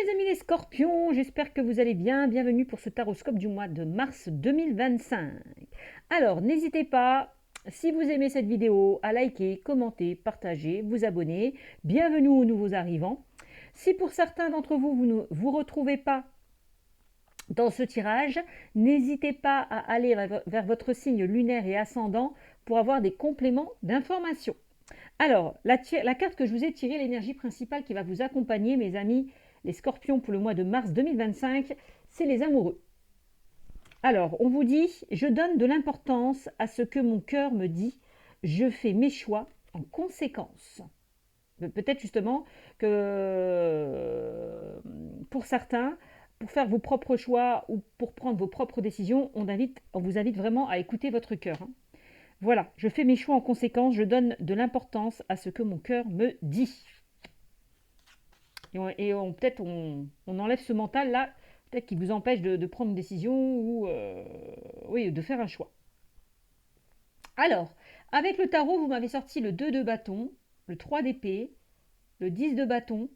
mes amis les scorpions, j'espère que vous allez bien. Bienvenue pour ce taroscope du mois de mars 2025. Alors, n'hésitez pas, si vous aimez cette vidéo, à liker, commenter, partager, vous abonner. Bienvenue aux nouveaux arrivants. Si pour certains d'entre vous, vous ne vous retrouvez pas dans ce tirage, n'hésitez pas à aller vers votre signe lunaire et ascendant pour avoir des compléments d'information. Alors, la carte que je vous ai tirée, l'énergie principale qui va vous accompagner, mes amis, les scorpions pour le mois de mars 2025, c'est les amoureux. Alors, on vous dit, je donne de l'importance à ce que mon cœur me dit, je fais mes choix en conséquence. Peut-être justement que pour certains, pour faire vos propres choix ou pour prendre vos propres décisions, on vous invite vraiment à écouter votre cœur. Voilà, je fais mes choix en conséquence, je donne de l'importance à ce que mon cœur me dit. Peut-être on enlève ce mental-là, peut-être qui vous empêche de prendre une décision ou oui, de faire un choix. Alors, avec le tarot, vous m'avez sorti le 2 de bâton, le 3 d'épée, le 10 de bâton,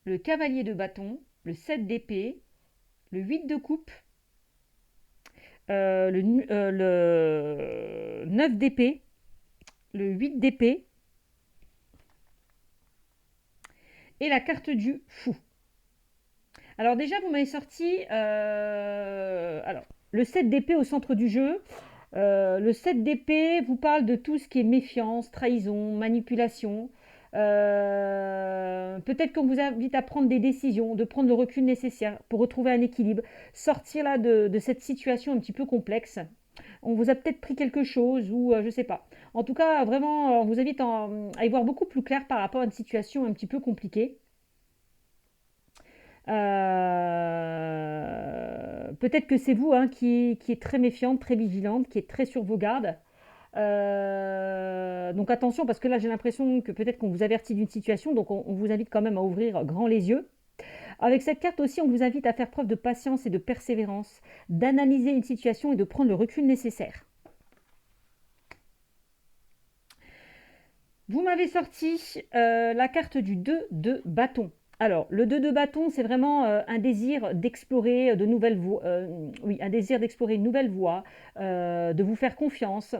le cavalier de bâton, le 7 d'épée, le 8 de coupe, le 9 d'épée, le 8 d'épée et la carte du fou. Alors déjà, vous m'avez sorti le 7 d'épée au centre du jeu. Le 7 d'épée vous parle de tout ce qui est méfiance, trahison, manipulation. Peut-être qu'on vous invite à prendre des décisions, de prendre le recul nécessaire pour retrouver un équilibre, sortir là de cette situation un petit peu complexe. On vous a peut-être pris quelque chose ou je ne sais pas. En tout cas, vraiment, on vous invite à y voir beaucoup plus clair par rapport à une situation un petit peu compliquée. Peut-être que c'est vous qui est très méfiante, très vigilante, qui est très sur vos gardes. Donc attention, parce que là j'ai l'impression que peut-être qu'on vous avertit d'une situation, donc on vous invite quand même à ouvrir grand les yeux. Avec cette carte aussi, on vous invite à faire preuve de patience et de persévérance, d'analyser une situation et de prendre le recul nécessaire. Vous m'avez sorti la carte du 2 de bâton. Alors, le 2 de bâton, c'est vraiment un désir d'explorer de nouvelles voies, oui, un désir d'explorer une nouvelle voie, de vous faire confiance.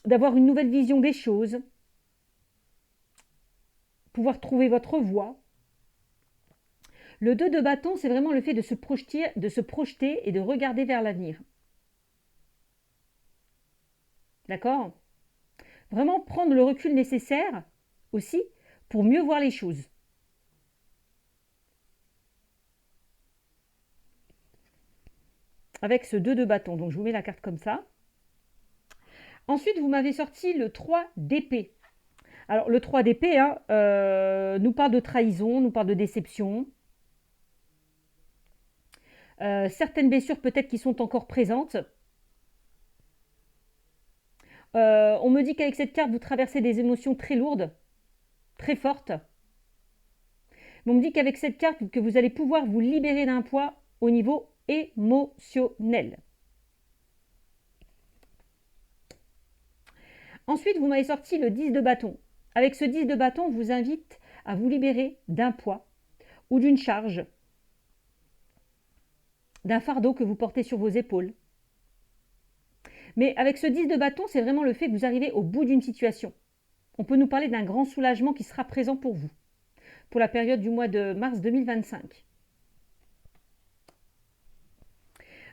D'avoir une nouvelle vision des choses, pouvoir trouver votre voie. Le 2 de bâton, c'est vraiment le fait de se projeter et de regarder vers l'avenir. D'accord ? Vraiment prendre le recul nécessaire aussi pour mieux voir les choses. Avec ce 2 de bâton. Donc je vous mets la carte comme ça. Ensuite, vous m'avez sorti le 3 d'épée. Alors le 3 d'épée nous parle de trahison, nous parle de déception. Certaines blessures peut-être qui sont encore présentes. On me dit qu'avec cette carte, vous traversez des émotions très lourdes, très fortes. Mais on me dit qu'avec cette carte, que vous allez pouvoir vous libérer d'un poids au niveau émotionnel. Ensuite, vous m'avez sorti le 10 de bâton. Avec ce 10 de bâton, on vous invite à vous libérer d'un poids ou d'une charge, d'un fardeau que vous portez sur vos épaules. Mais avec ce 10 de bâton, c'est vraiment le fait que vous arrivez au bout d'une situation. On peut nous parler d'un grand soulagement qui sera présent pour vous, pour la période du mois de mars 2025.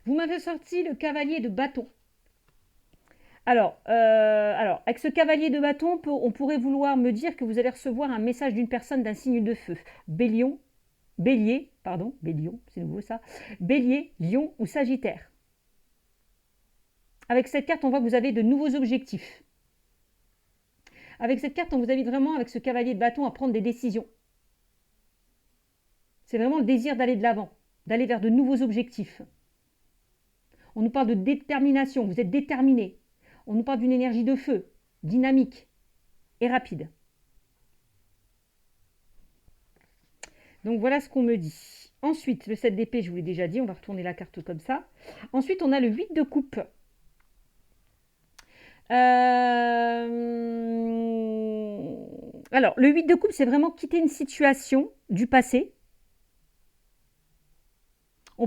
Vous m'avez sorti le cavalier de bâton. Alors, avec ce cavalier de bâton, on pourrait vouloir me dire que vous allez recevoir un message d'une personne d'un signe de feu. Bélion, c'est nouveau ça. Bélier, Lion ou Sagittaire. Avec cette carte, on voit que vous avez de nouveaux objectifs. Avec cette carte, on vous invite vraiment, avec ce cavalier de bâton, à prendre des décisions. C'est vraiment le désir d'aller de l'avant, d'aller vers de nouveaux objectifs. On nous parle de détermination, vous êtes déterminé. On nous parle d'une énergie de feu, dynamique et rapide. Donc voilà ce qu'on me dit. Ensuite, le 7 d'épée, je vous l'ai déjà dit, on va retourner la carte comme ça. Ensuite, on a le 8 de coupe. Alors, le 8 de coupe, c'est vraiment quitter une situation du passé.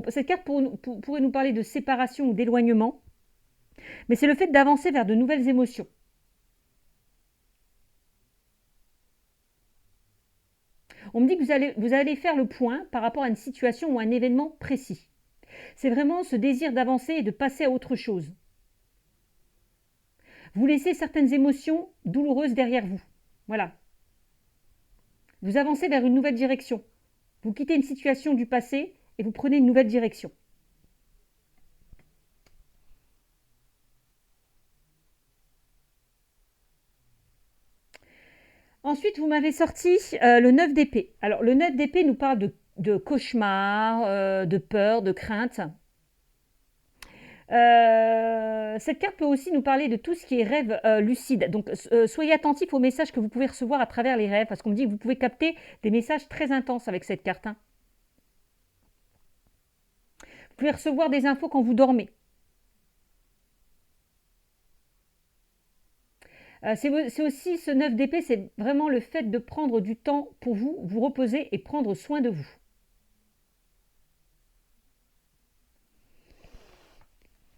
Cette carte pourrait nous parler de séparation ou d'éloignement, mais c'est le fait d'avancer vers de nouvelles émotions. On me dit que vous allez faire le point par rapport à une situation ou un événement précis. C'est vraiment ce désir d'avancer et de passer à autre chose. Vous laissez certaines émotions douloureuses derrière vous. Voilà. Vous avancez vers une nouvelle direction. Vous quittez une situation du passé et vous prenez une nouvelle direction. Ensuite, vous m'avez sorti le 9 d'épée. Alors, le 9 d'épée nous parle de cauchemar, de peur, de crainte. Cette carte peut aussi nous parler de tout ce qui est rêve lucide. Donc, soyez attentifs aux messages que vous pouvez recevoir à travers les rêves, parce qu'on me dit que vous pouvez capter des messages très intenses avec cette carte. Hein. Vous pouvez recevoir des infos quand vous dormez. C'est aussi ce 9 d'épée, c'est vraiment le fait de prendre du temps pour vous, vous reposer et prendre soin de vous.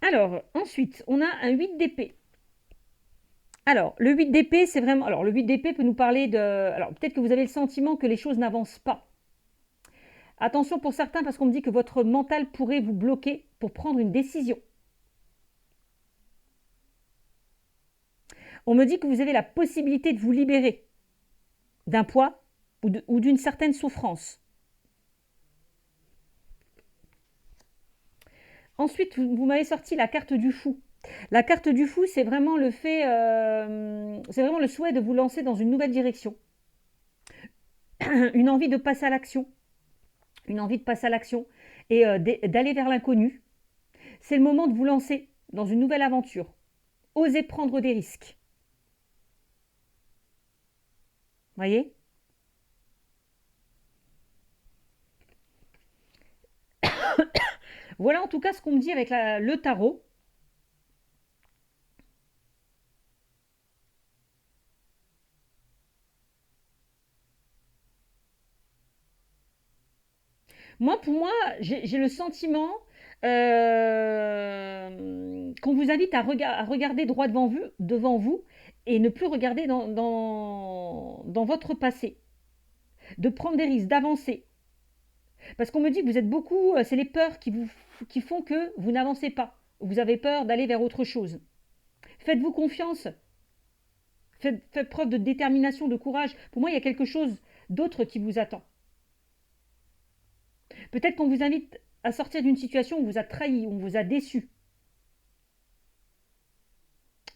Alors, ensuite, on a un 8 d'épée. Alors, le 8 d'épée, c'est vraiment... Alors, le 8 d'épée peut nous parler de... Alors, peut-être que vous avez le sentiment que les choses n'avancent pas. Attention pour certains, parce qu'on me dit que votre mental pourrait vous bloquer pour prendre une décision. On me dit que vous avez la possibilité de vous libérer d'un poids ou d'une certaine souffrance. Ensuite, vous m'avez sorti la carte du fou. La carte du fou, c'est vraiment le fait, c'est vraiment le souhait de vous lancer dans une nouvelle direction. Une envie de passer à l'action. Une envie de passer à l'action et d'aller vers l'inconnu. C'est le moment de vous lancer dans une nouvelle aventure. Osez prendre des risques. Voyez ? Voilà en tout cas ce qu'on me dit avec le tarot. Moi, pour moi, j'ai le sentiment qu'on vous invite à regarder droit devant vous et ne plus regarder dans votre passé. De prendre des risques, d'avancer. Parce qu'on me dit que vous êtes beaucoup, c'est les peurs qui font que vous n'avancez pas. Vous avez peur d'aller vers autre chose. Faites-vous confiance. Faites preuve de détermination, de courage. Pour moi, il y a quelque chose d'autre qui vous attend. Peut-être qu'on vous invite à sortir d'une situation où on vous a trahi, où on vous a déçu.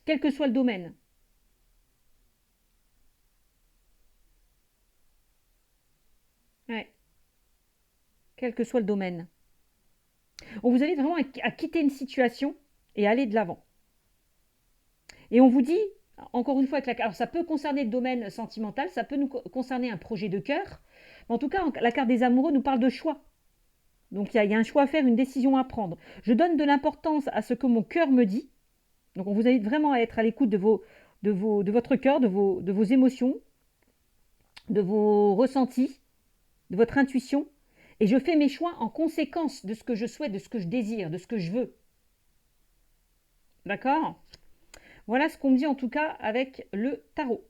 Quel que soit le domaine. Ouais. Quel que soit le domaine. On vous invite vraiment à quitter une situation et à aller de l'avant. Et on vous dit, encore une fois, alors ça peut concerner le domaine sentimental, ça peut nous concerner un projet de cœur. En tout cas, la carte des amoureux nous parle de choix. Donc il y a un choix à faire, une décision à prendre. Je donne de l'importance à ce que mon cœur me dit. Donc on vous invite vraiment à être à l'écoute de votre cœur, de vos émotions, de vos ressentis, de votre intuition. Et je fais mes choix en conséquence de ce que je souhaite, de ce que je désire, de ce que je veux. D'accord ? Voilà ce qu'on me dit en tout cas avec le tarot.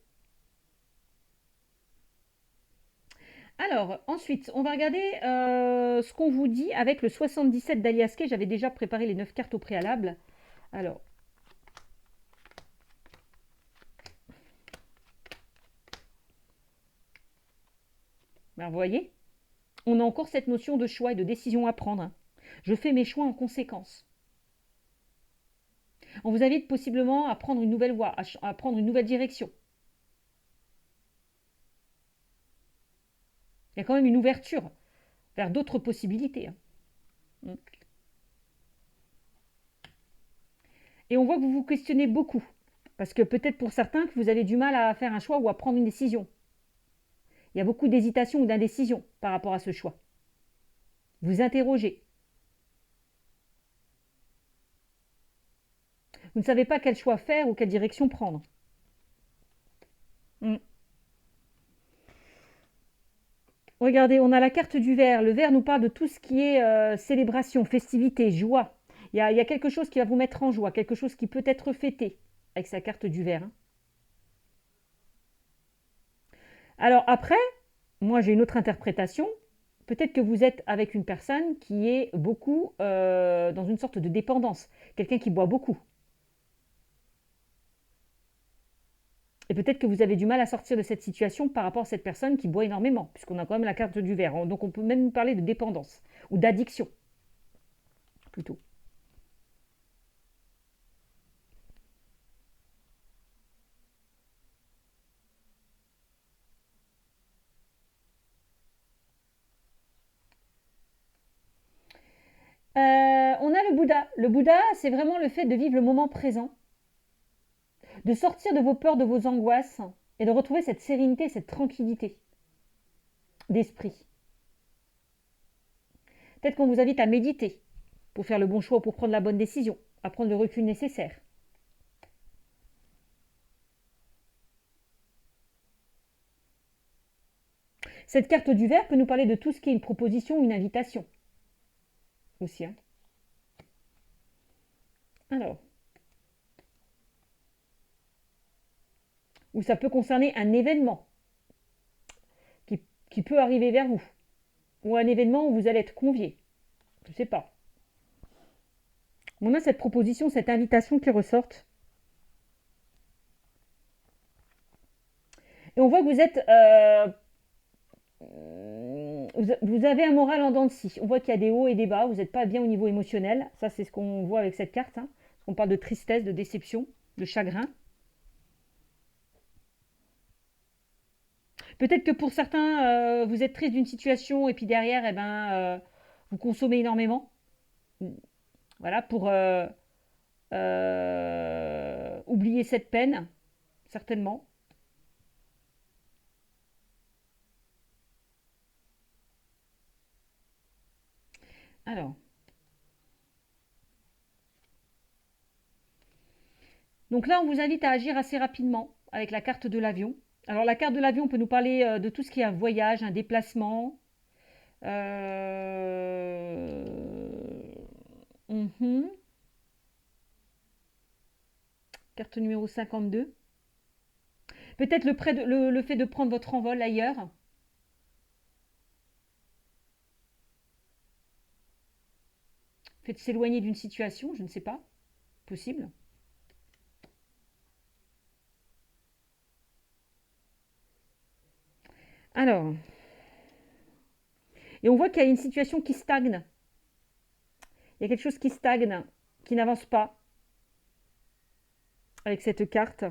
Alors, ensuite, on va regarder ce qu'on vous dit avec le 77 d'Alias Kay. J'avais déjà préparé les 9 cartes au préalable. Alors, ben, vous voyez, on a encore cette notion de choix et de décision à prendre. Je fais mes choix en conséquence. On vous invite possiblement à prendre une nouvelle voie, à prendre une nouvelle direction. Il y a quand même une ouverture vers d'autres possibilités. Et on voit que vous vous questionnez beaucoup. Parce que peut-être pour certains que vous avez du mal à faire un choix ou à prendre une décision. Il y a beaucoup d'hésitation ou d'indécision par rapport à ce choix. Vous interrogez. Vous ne savez pas quel choix faire ou quelle direction prendre. Regardez, on a la carte du verre. Le verre nous parle de tout ce qui est célébration, festivité, joie. Il y a quelque chose qui va vous mettre en joie, quelque chose qui peut être fêté avec sa carte du verre, hein. Alors après, moi j'ai une autre interprétation. Peut-être que vous êtes avec une personne qui est beaucoup dans une sorte de dépendance, quelqu'un qui boit beaucoup. Et peut-être que vous avez du mal à sortir de cette situation par rapport à cette personne qui boit énormément, puisqu'on a quand même la carte du verre. Donc on peut même parler de dépendance ou d'addiction, plutôt. On a le Bouddha. Le Bouddha, c'est vraiment le fait de vivre le moment présent, de sortir de vos peurs, de vos angoisses, et de retrouver cette sérénité, cette tranquillité d'esprit. Peut-être qu'on vous invite à méditer pour faire le bon choix, pour prendre la bonne décision, à prendre le recul nécessaire. Cette carte du verre peut nous parler de tout ce qui est une proposition ou une invitation. Aussi, hein. Alors. Ou ça peut concerner un événement qui peut arriver vers vous. Ou un événement où vous allez être convié. Je ne sais pas. On a cette proposition, cette invitation qui ressortent. Et on voit que vous êtes... vous avez un moral en dents de scie. On voit qu'il y a des hauts et des bas. Vous n'êtes pas bien au niveau émotionnel. Ça, c'est ce qu'on voit avec cette carte, hein. On parle de tristesse, de déception, de chagrin. Peut-être que pour certains, vous êtes triste d'une situation et puis derrière, eh ben, vous consommez énormément. Voilà, pour oublier cette peine, certainement. Alors. Donc là, on vous invite à agir assez rapidement avec la carte de l'avion. Alors la carte de l'avion peut nous parler de tout ce qui est un voyage, un déplacement. Mhm. Carte numéro 52. Peut-être le fait de prendre votre envol ailleurs. Fait de s'éloigner d'une situation, je ne sais pas. Possible. Alors. Et on voit qu'il y a une situation qui stagne. Il y a quelque chose qui stagne, qui n'avance pas avec cette carte.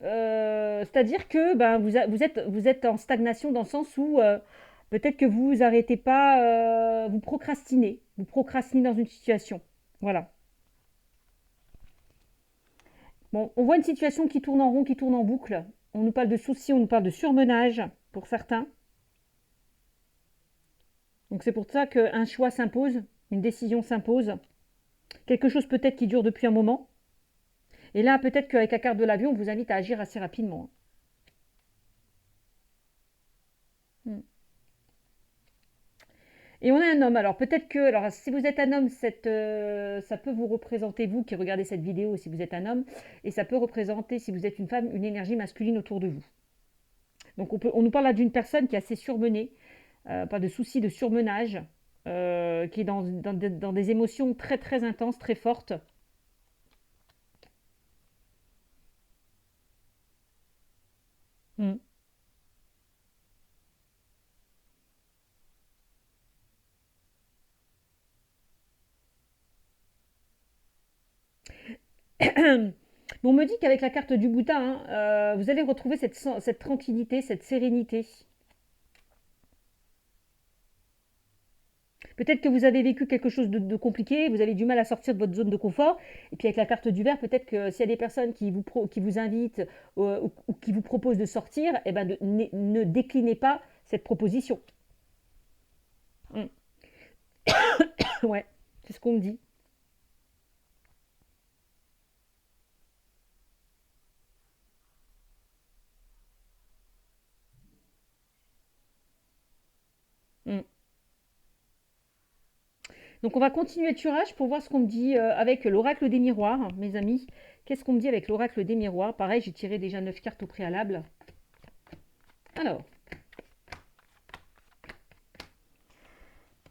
C'est-à-dire que ben, vous êtes en stagnation dans le sens où peut-être que vous arrêtez pas, vous procrastinez dans une situation. Voilà. Bon, on voit une situation qui tourne en rond, qui tourne en boucle. On nous parle de soucis, on nous parle de surmenage pour certains. Donc c'est pour ça qu'un choix s'impose, une décision s'impose. Quelque chose peut-être qui dure depuis un moment. Et là, peut-être qu'avec la carte de l'avion, on vous invite à agir assez rapidement. Et on a un homme. Alors peut-être que, alors si vous êtes un homme, ça peut vous représenter, vous qui regardez cette vidéo, si vous êtes un homme, et ça peut représenter, si vous êtes une femme, une énergie masculine autour de vous. Donc on nous parle là d'une personne qui est assez surmenée, pas de soucis de surmenage, qui est dans des émotions très très intenses, très fortes. Mm. On me dit qu'avec la carte du Bouddha, hein, vous allez retrouver cette tranquillité, cette sérénité. Peut-être que vous avez vécu quelque chose de compliqué, vous avez du mal à sortir de votre zone de confort. Et puis avec la carte du verre, peut-être que s'il y a des personnes qui vous invitent ou qui vous proposent de sortir, eh ben ne déclinez pas cette proposition. Mm. Ouais, c'est ce qu'on me dit. Donc on va continuer le tirage pour voir ce qu'on me dit avec l'oracle des miroirs, mes amis. Qu'est-ce qu'on me dit avec l'oracle des miroirs? Pareil, j'ai tiré déjà 9 cartes au préalable. Alors,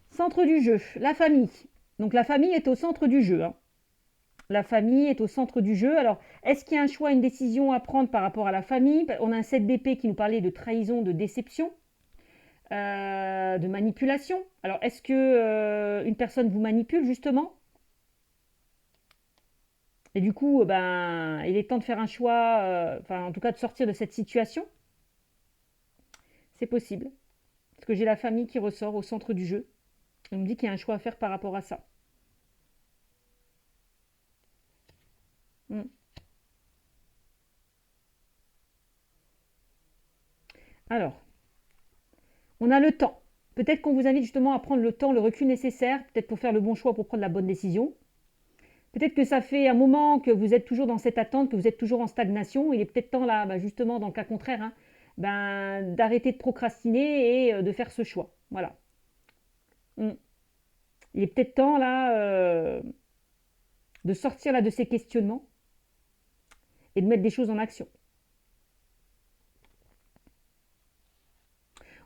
centre du jeu, la famille. Donc la famille est au centre du jeu. Hein. La famille est au centre du jeu. Alors, est-ce qu'il y a un choix, une décision à prendre par rapport à la famille? On a un 7 d'épée qui nous parlait de trahison, de déception, de manipulation. Alors, est-ce que une personne vous manipule, justement? Et du coup, ben, il est temps de faire un choix, enfin, en tout cas, de sortir de cette situation. C'est possible. Parce que j'ai la famille qui ressort au centre du jeu. On me dit qu'il y a un choix à faire par rapport à ça. Hmm. Alors, on a le temps. Peut-être qu'on vous invite justement à prendre le temps, le recul nécessaire, peut-être pour faire le bon choix, pour prendre la bonne décision. Peut-être que ça fait un moment que vous êtes toujours dans cette attente, que vous êtes toujours en stagnation. Il est peut-être temps là, bah, justement, dans le cas contraire, hein, ben, d'arrêter de procrastiner et de faire ce choix. Voilà. Hmm. Il est peut-être temps là de sortir là de ces questionnements et de mettre des choses en action.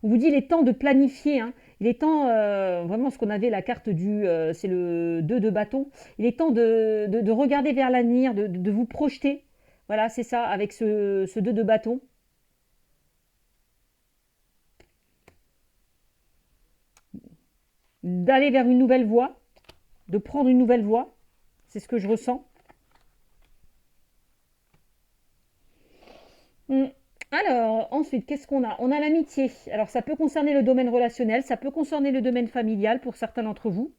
On vous dit il est temps de planifier. Hein. Il est temps, vraiment ce qu'on avait, la carte du, c'est le 2 de bâton. Il est temps de regarder vers l'avenir, de vous projeter. Voilà, c'est ça, avec ce 2 de bâton. D'aller vers une nouvelle voie, de prendre une nouvelle voie. C'est ce que je ressens. Hmm. Alors, ensuite, qu'est-ce qu'on a? On a l'amitié. Alors, ça peut concerner le domaine relationnel, ça peut concerner le domaine familial pour certains d'entre vous.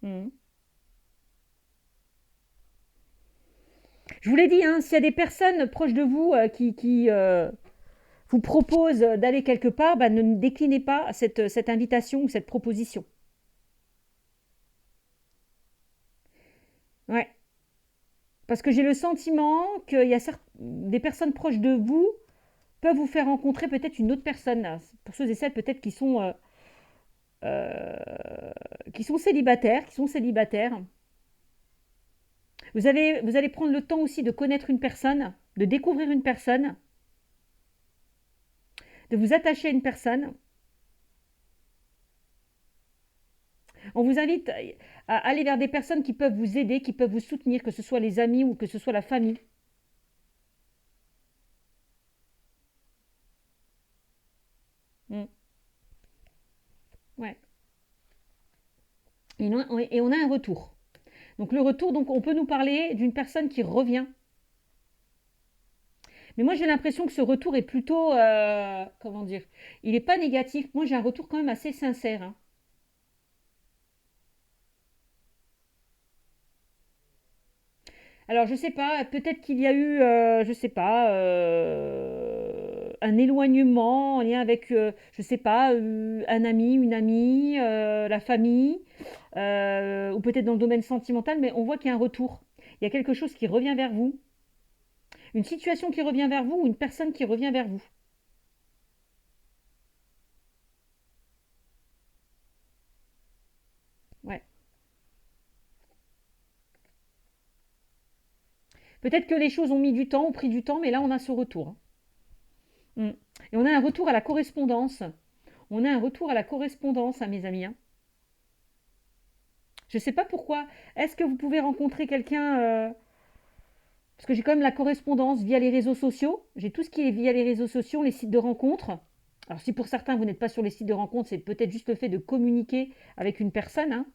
Hmm. Je vous l'ai dit, hein, s'il y a des personnes proches de vous qui vous proposent d'aller quelque part, bah, ne déclinez pas cette invitation ou cette proposition. Ouais. Parce que j'ai le sentiment qu'il y a des personnes proches de vous peuvent vous faire rencontrer peut-être une autre personne. Pour ceux et celles peut-être qui sont célibataires, vous allez prendre le temps aussi de connaître une personne, de découvrir une personne, de vous attacher à une personne. On vous invite à aller vers des personnes qui peuvent vous aider, qui peuvent vous soutenir, que ce soit les amis ou que ce soit la famille. Mm. Ouais. Et on a un retour. Donc le retour, donc on peut nous parler d'une personne qui revient. Mais moi j'ai l'impression que ce retour est plutôt, comment dire, il n'est pas négatif. Moi j'ai un retour quand même assez sincère. Hein. Alors je sais pas, peut-être qu'il y a eu, je sais pas, un éloignement en lien avec, je sais pas, un ami, une amie, la famille, ou peut-être dans le domaine sentimental, mais on voit qu'il y a un retour. Il y a quelque chose qui revient vers vous, une situation qui revient vers vous ou une personne qui revient vers vous. Ouais. Peut-être que les choses ont mis du temps, ont pris du temps, mais là on a ce retour. Mm. Et on a un retour à la correspondance. On a un retour à la correspondance, hein, mes amis. Hein. Je ne sais pas pourquoi. Est-ce que vous pouvez rencontrer quelqu'un parce que j'ai quand même la correspondance via les réseaux sociaux. J'ai tout ce qui est via les réseaux sociaux, les sites de rencontres. Alors si pour certains vous n'êtes pas sur les sites de rencontres, c'est peut-être juste le fait de communiquer avec une personne, hein,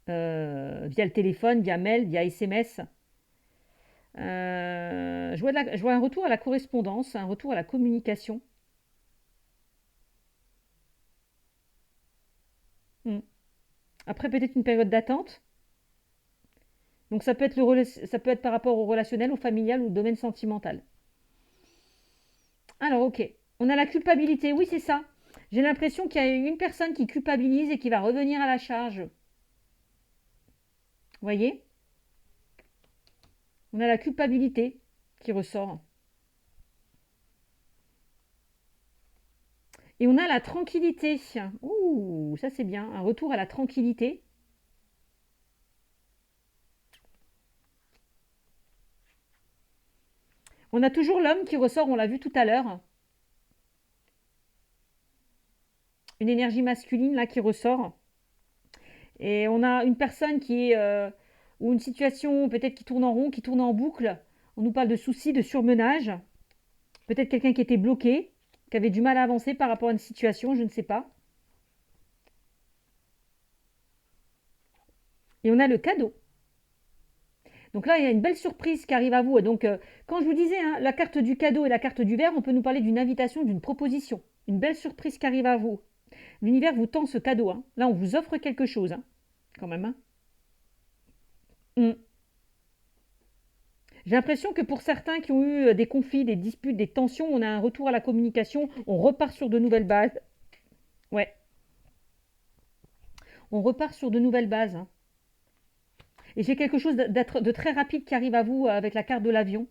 via le téléphone, via mail, via SMS. Je vois un retour à la correspondance, un retour à la communication. Hmm. Après peut-être une période d'attente. Donc ça peut être ça peut être par rapport au relationnel, au familial ou au domaine sentimental. Alors ok, on a la culpabilité, oui c'est ça. J'ai l'impression qu'il y a une personne qui culpabilise et qui va revenir à la charge. Vous voyez? On a la culpabilité qui ressort. Et on a la tranquillité. Ouh, ça c'est bien. Un retour à la tranquillité. On a toujours l'homme qui ressort, on l'a vu tout à l'heure. Une énergie masculine là qui ressort. Et on a une personne qui est, ou une situation peut-être qui tourne en rond, qui tourne en boucle. On nous parle de soucis, de surmenage. Peut-être quelqu'un qui était bloqué, qui avait du mal à avancer par rapport à une situation, je ne sais pas. Et on a le cadeau. Donc là, il y a une belle surprise qui arrive à vous. Et donc, quand je vous disais, hein, la carte du cadeau et la carte du verre, on peut nous parler d'une invitation, d'une proposition. Une belle surprise qui arrive à vous. L'univers vous tend ce cadeau. Hein. Là, on vous offre quelque chose, hein, quand même. Hein. Mm. J'ai l'impression que pour certains qui ont eu des conflits, des disputes, des tensions, on a un retour à la communication, on repart sur de nouvelles bases. Ouais, on repart sur de nouvelles bases. Hein. Et j'ai quelque chose de très rapide qui arrive à vous avec la carte de l'avion.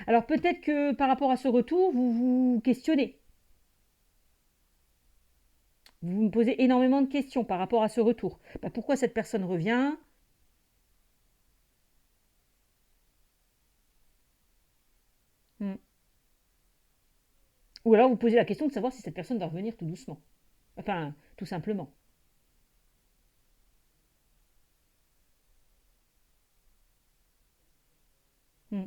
Alors peut-être que par rapport à ce retour, vous vous questionnez. Vous me posez énormément de questions par rapport à ce retour. Bah, pourquoi cette personne revient? Hmm. Ou alors vous posez la question de savoir si cette personne va revenir tout doucement. Enfin, tout simplement. Hmm.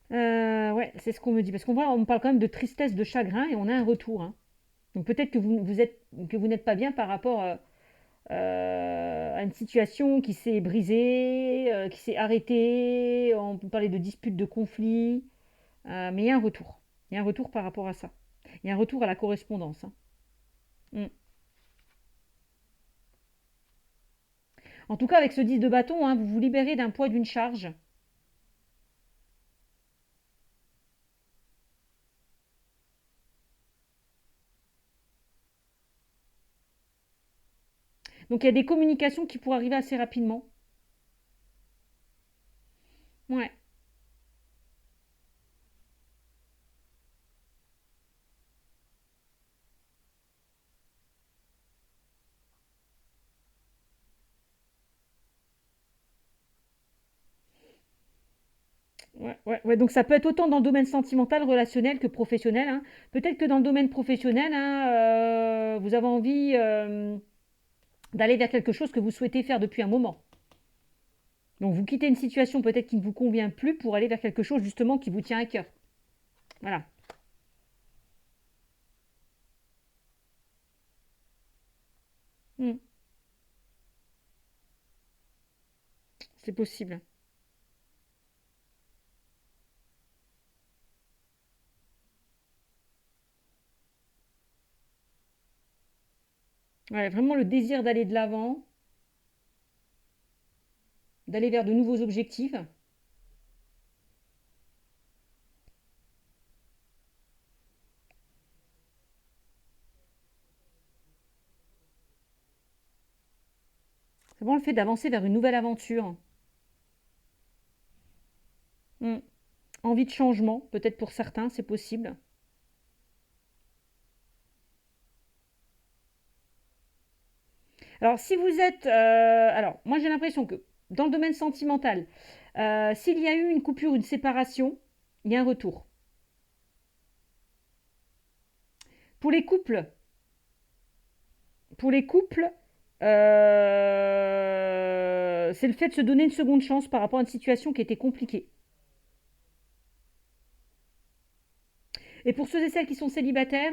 Ouais, c'est ce qu'on me dit. Parce qu'on voit, on me parle quand même de tristesse, de chagrin, et on a un retour. Hein. Donc peut-être que vous n'êtes pas bien par rapport à une situation qui s'est brisée, qui s'est arrêtée. On peut parler de disputes, de conflits. Mais il y a un retour. Il y a un retour par rapport à ça. Il y a un retour à la correspondance. Hein. Mm. En tout cas, avec ce 10 de bâton, hein, vous vous libérez d'un poids, d'une charge. Donc il y a des communications qui pourraient arriver assez rapidement. Ouais. Ouais, ouais, ouais. Donc ça peut être autant dans le domaine sentimental, relationnel que professionnel. Hein. Peut-être que dans le domaine professionnel, hein, vous avez envie d'aller vers quelque chose que vous souhaitez faire depuis un moment. Donc vous quittez une situation peut-être qui ne vous convient plus pour aller vers quelque chose justement qui vous tient à cœur. Voilà. Mm. C'est possible. Ouais, vraiment le désir d'aller de l'avant, d'aller vers de nouveaux objectifs. C'est vraiment le fait d'avancer vers une nouvelle aventure. Mm. Envie de changement, peut-être pour certains, c'est possible. Alors, si vous êtes... alors, moi j'ai l'impression que dans le domaine sentimental, s'il y a eu une coupure, une séparation, il y a un retour. Pour les couples, pour les couples, c'est le fait de se donner une seconde chance par rapport à une situation qui était compliquée. Et pour ceux et celles qui sont célibataires,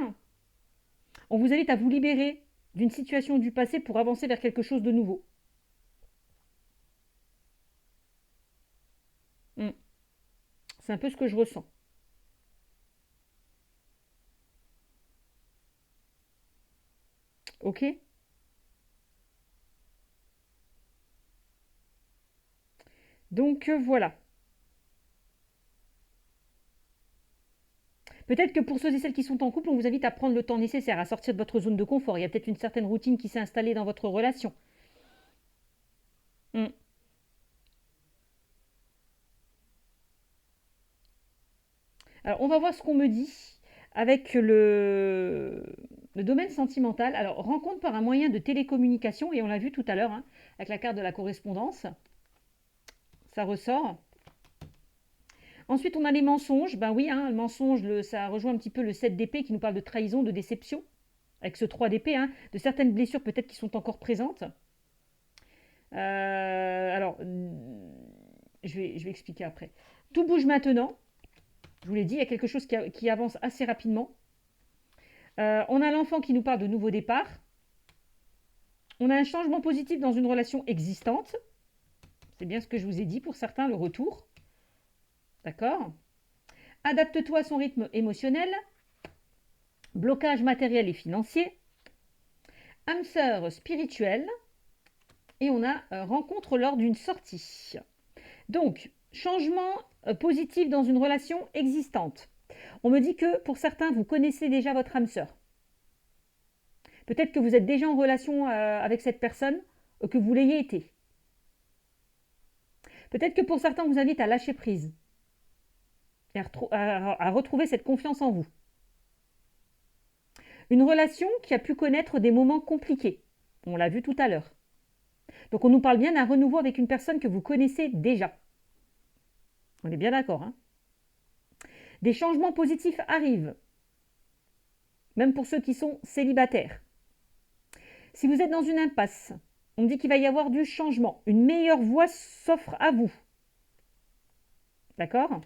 on vous invite à vous libérer d'une situation du passé pour avancer vers quelque chose de nouveau. Mm. C'est un peu ce que je ressens. Ok. Donc voilà. Peut-être que pour ceux et celles qui sont en couple, on vous invite à prendre le temps nécessaire, à sortir de votre zone de confort. Il y a peut-être une certaine routine qui s'est installée dans votre relation. Mm. Alors, on va voir ce qu'on me dit. avec le domaine sentimental. Alors, rencontre par un moyen de télécommunication, et on l'a vu tout à l'heure, hein, avec la carte de la correspondance. Ça ressort. Ensuite, on a les mensonges. Ben oui, hein, le mensonge, ça rejoint un petit peu le 7 d'épée qui nous parle de trahison, de déception. Avec ce 3 d'épée, hein, de certaines blessures peut-être qui sont encore présentes. Alors, je vais expliquer après. Tout bouge maintenant. Je vous l'ai dit, il y a quelque chose qui avance assez rapidement. On a l'enfant qui nous parle de nouveau départ. On a un changement positif dans une relation existante. C'est bien ce que je vous ai dit pour certains, le retour. D'accord? Adapte-toi à son rythme émotionnel. Blocage matériel et financier. Âme sœur spirituelle. Et on a rencontre lors d'une sortie. Donc, changement positif dans une relation existante. On me dit que pour certains, vous connaissez déjà votre âme sœur. Peut-être que vous êtes déjà en relation avec cette personne, que vous l'ayez été. Peut-être que pour certains, on vous invite à lâcher prise et à retrouver cette confiance en vous. Une relation qui a pu connaître des moments compliqués. On l'a vu tout à l'heure. Donc on nous parle bien d'un renouveau avec une personne que vous connaissez déjà. On est bien d'accord, hein? Des changements positifs arrivent, même pour ceux qui sont célibataires. Si vous êtes dans une impasse, on dit qu'il va y avoir du changement. Une meilleure voie s'offre à vous. D'accord?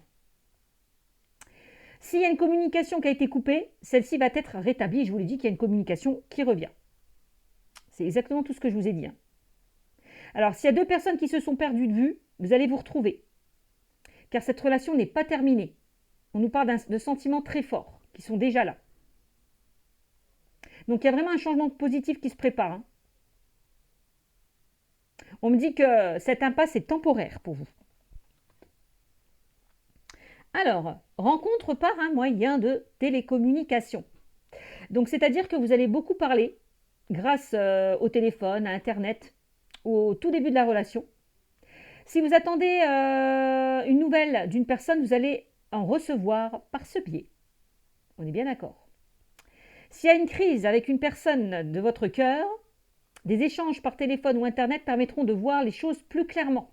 S'il y a une communication qui a été coupée, celle-ci va être rétablie. Je vous l'ai dit qu'il y a une communication qui revient. C'est exactement tout ce que je vous ai dit, hein. Alors, s'il y a deux personnes qui se sont perdues de vue, vous allez vous retrouver. Car cette relation n'est pas terminée. On nous parle de sentiments très forts qui sont déjà là. Donc, il y a vraiment un changement positif qui se prépare, hein. On me dit que cette impasse est temporaire pour vous. Alors, rencontre par un moyen de télécommunication. Donc, c'est-à-dire que vous allez beaucoup parler grâce au téléphone, à Internet, au tout début de la relation. Si vous attendez une nouvelle d'une personne, vous allez en recevoir par ce biais. On est bien d'accord. S'il y a une crise avec une personne de votre cœur, des échanges par téléphone ou Internet permettront de voir les choses plus clairement.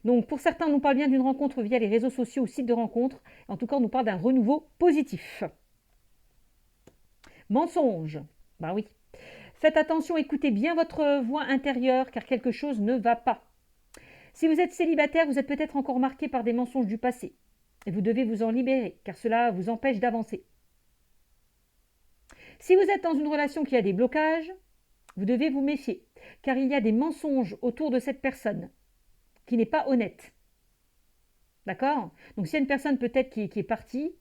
Donc pour certains, on nous parle bien d'une rencontre via les réseaux sociaux ou sites de rencontres. En tout cas, on nous parle d'un renouveau positif. Mensonge. Ben oui. Faites attention, écoutez bien votre voix intérieure car quelque chose ne va pas. Si vous êtes célibataire, vous êtes peut-être encore marqué par des mensonges du passé. Et vous devez vous en libérer car cela vous empêche d'avancer. Si vous êtes dans une relation qui a des blocages, vous devez vous méfier car il y a des mensonges autour de cette personne qui n'est pas honnête. D'accord? Donc s'il y a une personne peut-être qui est partie,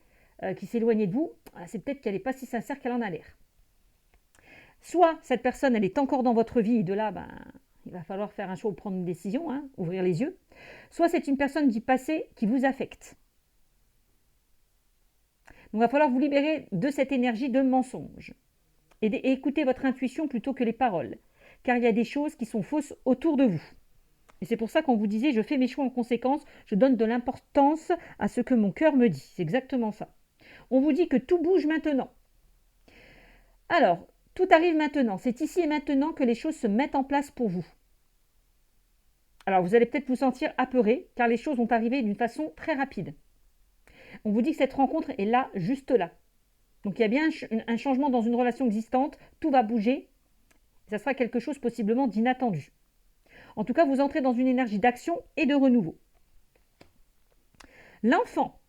qui s'est éloignée de vous, c'est peut-être qu'elle n'est pas si sincère qu'elle en a l'air. Soit cette personne, elle est encore dans votre vie et de là, il va falloir faire un choix ou prendre une décision, hein, ouvrir les yeux. Soit c'est une personne du passé qui vous affecte. Donc il va falloir vous libérer de cette énergie de mensonge et écouter votre intuition plutôt que les paroles, car il y a des choses qui sont fausses autour de vous. Et c'est pour ça qu'on vous disait, je fais mes choix en conséquence, je donne de l'importance à ce que mon cœur me dit. C'est exactement ça. On vous dit que tout bouge maintenant. Alors, tout arrive maintenant. C'est ici et maintenant que les choses se mettent en place pour vous. Alors, vous allez peut-être vous sentir apeuré, car les choses vont arriver d'une façon très rapide. On vous dit que cette rencontre est là, juste là. Donc, il y a bien un changement dans une relation existante. Tout va bouger. Ça sera quelque chose possiblement d'inattendu. En tout cas, vous entrez dans une énergie d'action et de renouveau. L'enfant.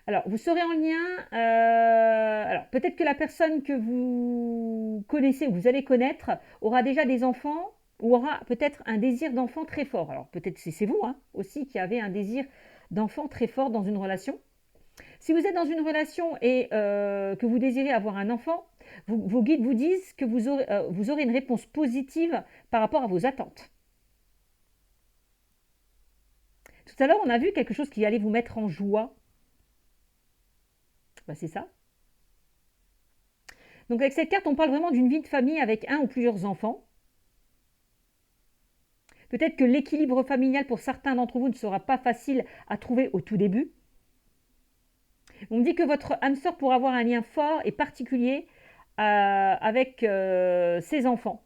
Alors, vous serez en lien. Alors, peut-être que la personne que vous connaissez ou vous allez connaître aura déjà des enfants ou aura peut-être un désir d'enfant très fort. Alors, peut-être que c'est vous aussi qui avez un désir d'enfant très fort dans une relation. Si vous êtes dans une relation et que vous désirez avoir un enfant, vos guides vous disent que vous aurez une réponse positive par rapport à vos attentes. Tout à l'heure, on a vu quelque chose qui allait vous mettre en joie. C'est ça. Donc avec cette carte, on parle vraiment d'une vie de famille avec un ou plusieurs enfants. Peut-être que l'équilibre familial pour certains d'entre vous ne sera pas facile à trouver au tout début. On me dit que votre âme sœur pourra avoir un lien fort et particulier avec ses enfants.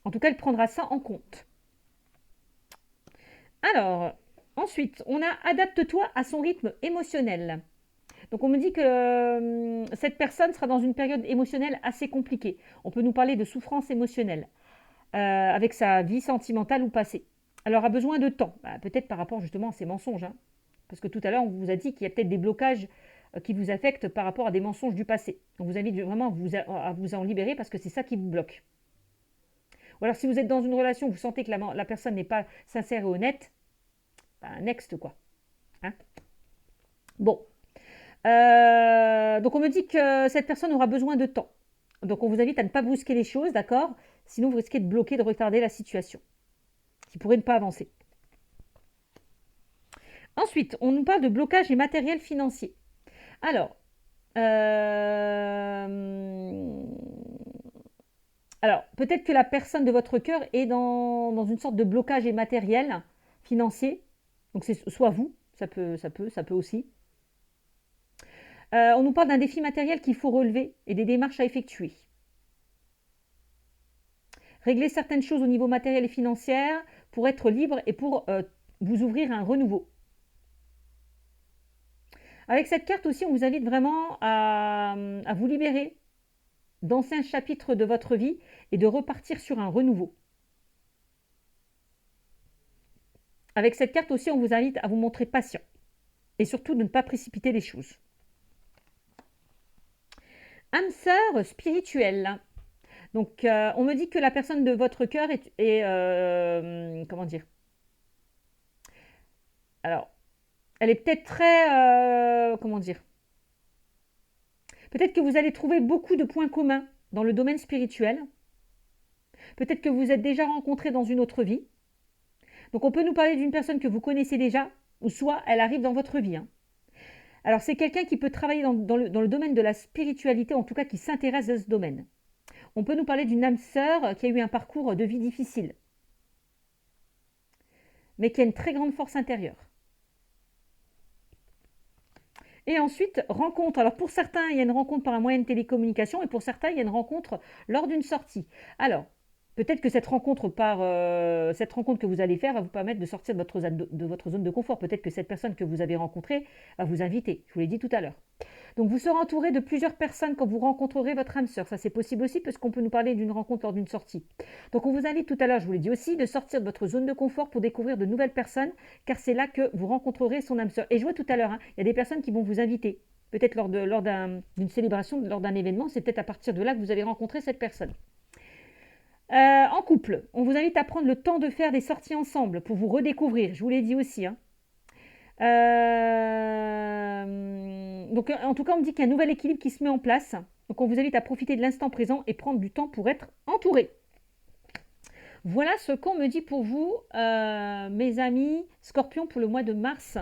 En tout cas, elle prendra ça en compte. Alors, ensuite, on a adapte-toi à son rythme émotionnel. Donc on me dit que cette personne sera dans une période émotionnelle assez compliquée. On peut nous parler de souffrance émotionnelle avec sa vie sentimentale ou passée. Elle aura besoin de temps, peut-être par rapport justement à ses mensonges. Hein. Parce que tout à l'heure, on vous a dit qu'il y a peut-être des blocages qui vous affectent par rapport à des mensonges du passé. On vous invite vraiment à vous en libérer parce que c'est ça qui vous bloque. Ou alors si vous êtes dans une relation, vous sentez que la personne n'est pas sincère et honnête, next quoi. Hein. Bon. Donc on me dit que cette personne aura besoin de temps. Donc on vous invite à ne pas brusquer les choses, d'accord? Sinon vous risquez de bloquer, de retarder la situation, qui pourrait ne pas avancer. Ensuite, on nous parle de blocage et matériel financier. Alors, peut-être que la personne de votre cœur est dans une sorte de blocage et matériel financier. Donc c'est soit vous, ça peut aussi. On nous parle d'un défi matériel qu'il faut relever et des démarches à effectuer. Régler certaines choses au niveau matériel et financier pour être libre et pour vous ouvrir un renouveau. Avec cette carte aussi, on vous invite vraiment à vous libérer d'anciens chapitres de votre vie et de repartir sur un renouveau. Avec cette carte aussi, on vous invite à vous montrer patient et surtout de ne pas précipiter les choses. Âme sœur spirituelle. Donc, on me dit que la personne de votre cœur est comment dire? Alors, elle est peut-être très, comment dire? Peut-être que vous allez trouver beaucoup de points communs dans le domaine spirituel. Peut-être que vous êtes déjà rencontrés dans une autre vie. Donc, on peut nous parler d'une personne que vous connaissez déjà, ou soit elle arrive dans votre vie. Hein. Alors, c'est quelqu'un qui peut travailler dans le domaine de la spiritualité, en tout cas qui s'intéresse à ce domaine. On peut nous parler d'une âme sœur qui a eu un parcours de vie difficile, mais qui a une très grande force intérieure. Et ensuite, rencontre. Alors pour certains, il y a une rencontre par un moyen de télécommunication et pour certains, il y a une rencontre lors d'une sortie. Alors, peut-être que cette rencontre que vous allez faire va vous permettre de sortir de votre zone de confort. Peut-être que cette personne que vous avez rencontrée va vous inviter. Je vous l'ai dit tout à l'heure. Donc vous serez entouré de plusieurs personnes quand vous rencontrerez votre âme sœur. Ça c'est possible aussi parce qu'on peut nous parler d'une rencontre lors d'une sortie. Donc on vous invite tout à l'heure, je vous l'ai dit aussi, de sortir de votre zone de confort pour découvrir de nouvelles personnes car c'est là que vous rencontrerez son âme sœur. Et je vois tout à l'heure, il y a des personnes qui vont vous inviter. Peut-être lors d'une célébration, lors d'un événement, c'est peut-être à partir de là que vous allez rencontrer cette personne. En couple, on vous invite à prendre le temps de faire des sorties ensemble pour vous redécouvrir. Je vous l'ai dit aussi. Donc, en tout cas, on me dit qu'il y a un nouvel équilibre qui se met en place. Donc, on vous invite à profiter de l'instant présent et prendre du temps pour être entouré. Voilà ce qu'on me dit pour vous, mes amis Scorpion, pour le mois de mars.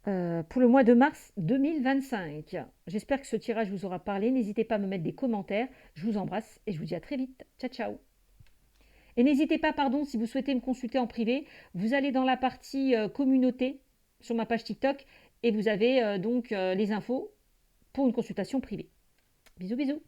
Pour le mois de mars 2025. J'espère que ce tirage vous aura parlé. N'hésitez pas à me mettre des commentaires. Je vous embrasse et je vous dis à très vite. Ciao, ciao. Et n'hésitez pas, si vous souhaitez me consulter en privé, vous allez dans la partie communauté sur ma page TikTok et vous avez donc les infos pour une consultation privée. Bisous, bisous.